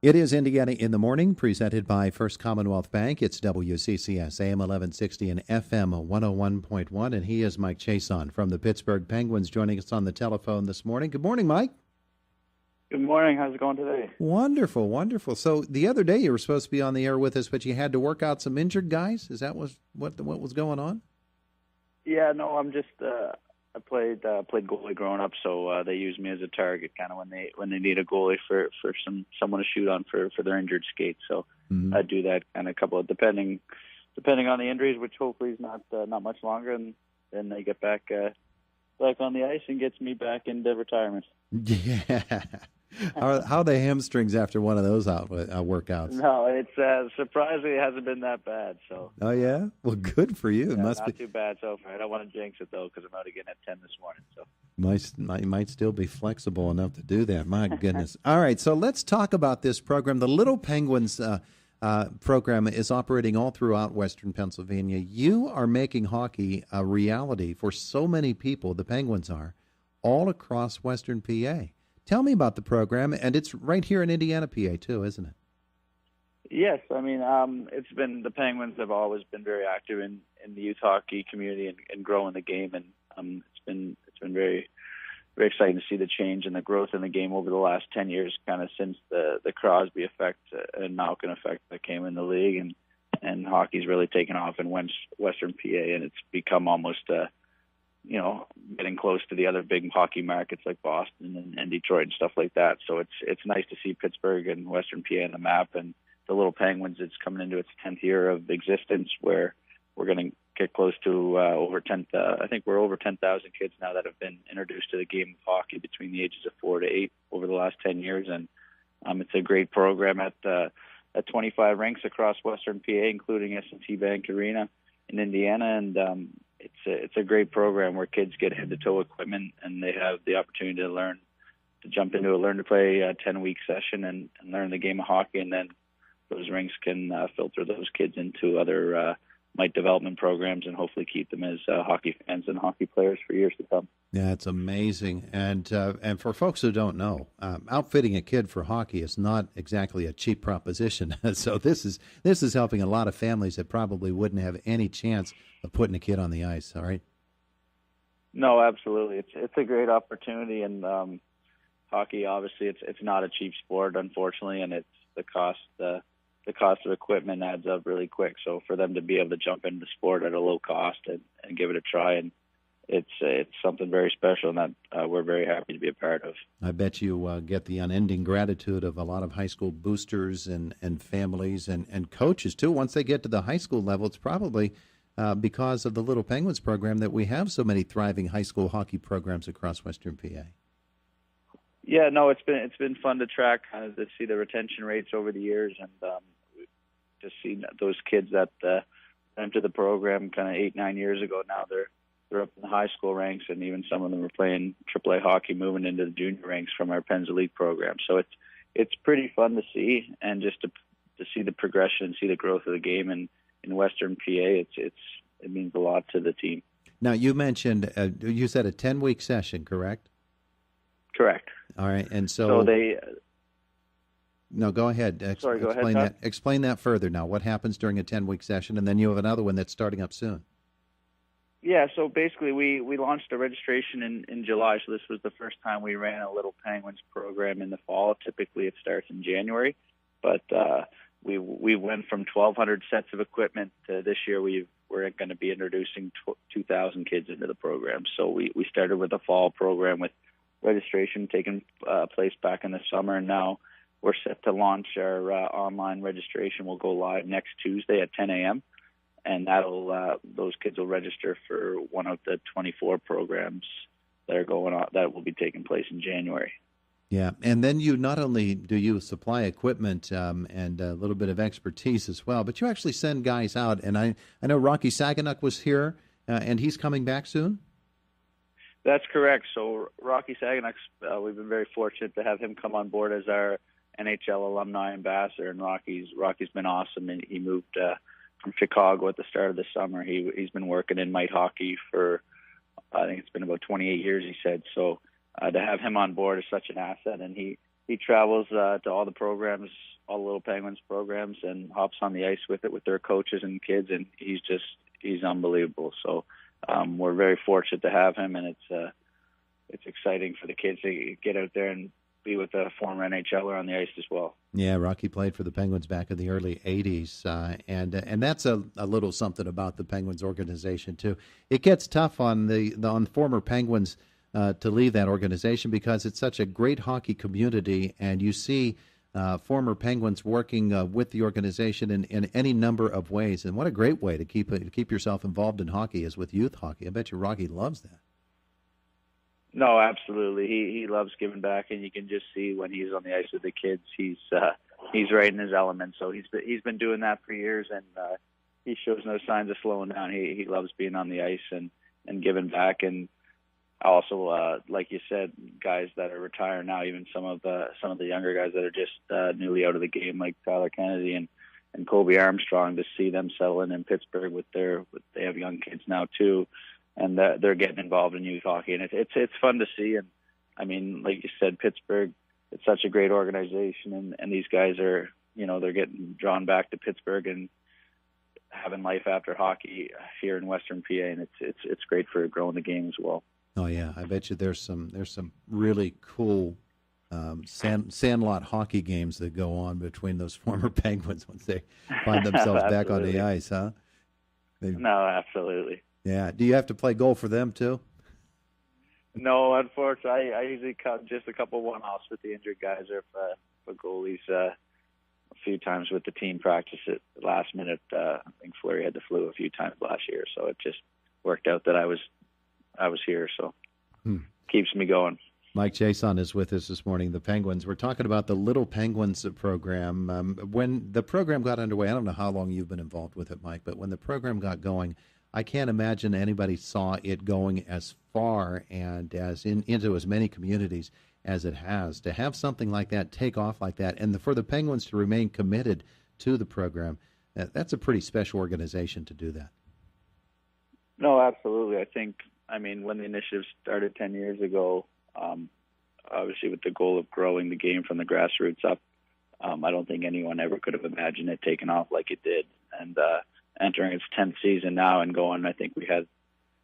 It is Indiana in the Morning, presented by First Commonwealth Bank. It's WCCS, AM 1160 and FM 101.1, and he is Mike Chiasson from the Pittsburgh Penguins, joining us on the telephone this morning. Good morning, Mike. Good morning. How's it going today? Wonderful, wonderful. So the other day you were supposed to be on the air with us, but you had to work out some injured guys? Is that what was going on? Yeah, no, I'm just I played goalie growing up, so they use me as a target kind of when they need a goalie for someone to shoot on for their injured skates. So I do that kind of couple of depending on the injuries, which hopefully is not much longer, and then they get back on the ice and gets me back into retirement. Yeah. How are the hamstrings after one of those workouts? No, it's surprisingly it hasn't been that bad. So. Oh yeah, well, good for you. Yeah, it must not be too bad so far. I don't want to jinx it though, because I'm out again at 10 this morning. So might still be flexible enough to do that. My goodness. All right, so let's talk about this program. The Little Penguins program is operating all throughout Western Pennsylvania. You are making hockey a reality for so many people. The Penguins are all across Western PA. Tell me about the program, and it's right here in Indiana, PA, too, isn't it? Yes, I mean, it's been the Penguins have always been very active in the youth hockey community and growing the game, and it's been very very exciting to see the change and the growth in the game over the last 10 years, kind of since the Crosby effect and Malkin effect that came in the league, and hockey's really taken off in Western PA, and it's become almost getting close to the other big hockey markets like Boston and Detroit and stuff like that. So it's nice to see Pittsburgh and Western PA on the map, and the Little Penguins. It's coming into its 10th year of existence, where we're going to get close to over 10. I think we're over 10,000 kids now that have been introduced to the game of hockey between the ages of 4 to 8 over the last 10 years, and it's a great program at 25 rinks across Western PA, including S&T Bank Arena in Indiana, and it's a great program where kids get head-to-toe equipment, and they have the opportunity to jump into a learn-to-play 10-week session and learn the game of hockey, and then those rinks can filter those kids into other Mite development programs and hopefully keep them as hockey fans and hockey players for years to come. Yeah, it's amazing. And for folks who don't know, outfitting a kid for hockey is not exactly a cheap proposition. So this is helping a lot of families that probably wouldn't have any chance of putting a kid on the ice. All right. No, absolutely. It's a great opportunity, and hockey obviously it's not a cheap sport, unfortunately, and it's the cost of equipment adds up really quick. So for them to be able to jump into the sport at a low cost and give it a try, and it's something very special, and that we're very happy to be a part of. I bet you get the unending gratitude of a lot of high school boosters and families and coaches, too. Once they get to the high school level, it's probably because of the Little Penguins program that we have so many thriving high school hockey programs across Western PA. Yeah, no, it's been fun to track, to see the retention rates over the years, and just see those kids that entered the program kind of 8-9 years ago. Now they're up in the high school ranks, and even some of them are playing AAA hockey, moving into the junior ranks from our Pens Elite program. So it's pretty fun to see, and just to see the progression, see the growth of the game in Western PA. It means a lot to the team. Now you mentioned you said a 10-week session, correct? Correct. All right, and so they. No, go ahead. Sorry, go explain ahead. that. Explain that further. Now, what happens during a 10-week session, and then you have another one that's starting up soon. Yeah, so basically we launched a registration in July, so this was the first time we ran a Little Penguins program in the fall. Typically it starts in January, but we went from 1,200 sets of equipment to this year we're going to be introducing 2,000 kids into the program. So we started with a fall program with registration taking place back in the summer, and now we're set to launch our online registration. We'll go live next Tuesday at 10 a.m., and those kids will register for one of the 24 programs that are going on that will be taking place in January. Yeah, and then you not only do you supply equipment and a little bit of expertise as well, but you actually send guys out. And I know Rocky Saganuk was here, and he's coming back soon. That's correct. So Rocky Saganuk, we've been very fortunate to have him come on board as our NHL Alumni Ambassador, and Rocky's been awesome. And he moved from Chicago at the start of the summer. He's been working in Mite hockey for, I think it's been about 28 years, he said. So to have him on board is such an asset, and he he travels to all the programs, all the Little Penguins programs, and hops on the ice with their coaches and kids, and he's unbelievable. So we're very fortunate to have him, and it's exciting for the kids to get out there and be with a former NHLer on the ice as well. Yeah, Rocky played for the Penguins back in the early '80s, and that's a little something about the Penguins organization too. It gets tough on on former Penguins to leave that organization because it's such a great hockey community, and you see former Penguins working with the organization in any number of ways. And what a great way to keep yourself involved in hockey is with youth hockey. I bet you Rocky loves that. No, absolutely. He loves giving back, and you can just see when he's on the ice with the kids, he's right in his element. So he's been doing that for years, and he shows no signs of slowing down. He loves being on the ice and giving back. And also, like you said, guys that are retiring now, even some of the younger guys that are just newly out of the game, like Tyler Kennedy and Kobe Armstrong, to see them settle in Pittsburgh they have young kids now too. And they're getting involved in youth hockey, and it's fun to see. And I mean, like you said, Pittsburgh, it's such a great organization, and these guys are, they're getting drawn back to Pittsburgh and having life after hockey here in Western PA, and it's great for growing the game as well. Oh yeah, I bet you there's some really cool sandlot hockey games that go on between those former Penguins once they find themselves back on the ice, huh? No, absolutely. Yeah. Do you have to play goal for them too? No, unfortunately, I usually cut just a couple one-offs with the injured guys or for goalies. A few times with the team practice at the last minute. I think Fleury had the flu a few times last year, so it just worked out that I was here. So keeps me going. Mike Chiasson is with us this morning, the Penguins. We're talking about the Little Penguins program. When the program got underway, I don't know how long you've been involved with it, Mike, but when the program got going, I can't imagine anybody saw it going as far and into as many communities as it has. To have something like that take off like that, and for the Penguins to remain committed to the program, that's a pretty special organization to do that. No, absolutely. I mean, when the initiative started 10 years ago, obviously with the goal of growing the game from the grassroots up, I don't think anyone ever could have imagined it taking off like it did. And entering its 10th season now and going, I think we had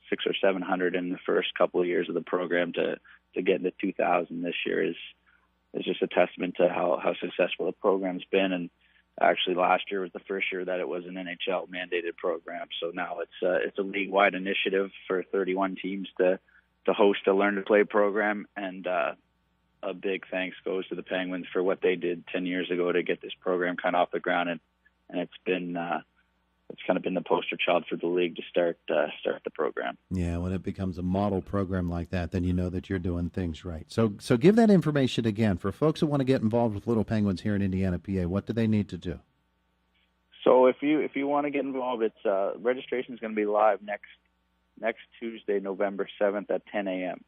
600 or 700 in the first couple of years of the program to get into 2,000 this year is just a testament to how successful the program's been. And actually last year was the first year that it was an NHL mandated program. So now it's a league-wide initiative for 31 teams to host a Learn to Play program. And a big thanks goes to the Penguins for what they did 10 years ago to get this program kind of off the ground. And it's been it's kind of been the poster child for the league to start the program. Yeah, when it becomes a model program like that, then you know that you're doing things right. So give that information again for folks who want to get involved with Little Penguins here in Indiana, PA. What do they need to do? So if you want to get involved, it's registration is going to be live next Tuesday, November 7th at 10 a.m.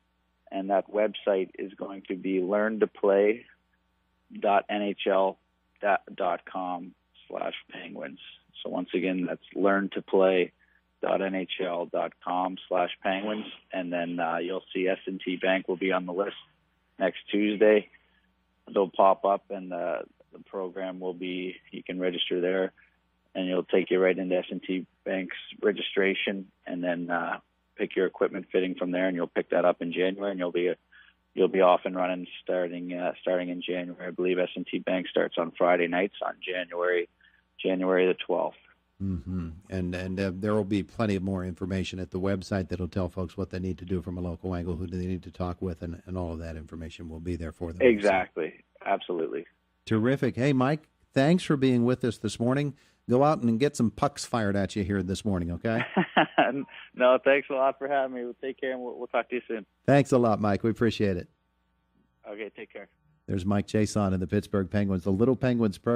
And that website is going to be learntoplay.nhl.com/penguins. So once again, that's learntoplay.nhl.com/penguins. And then you'll see S&T Bank will be on the list next Tuesday. They'll pop up, and the program will be, you can register there, and it'll take you right into S&T Bank's registration, and then pick your equipment fitting from there, and you'll pick that up in January, and you'll be off and running starting in January. I believe S&T Bank starts on Friday nights on January the 12th. Mm-hmm. And there will be plenty of more information at the website that'll tell folks what they need to do from a local angle, who do they need to talk with, and all of that information will be there for them. Exactly. Absolutely. Terrific. Hey, Mike, thanks for being with us this morning. Go out and get some pucks fired at you here this morning, okay? No, thanks a lot for having me. We'll take care, and we'll talk to you soon. Thanks a lot, Mike. We appreciate it. Okay, take care. There's Mike Chiasson and the Pittsburgh Penguins, the Little Penguins program.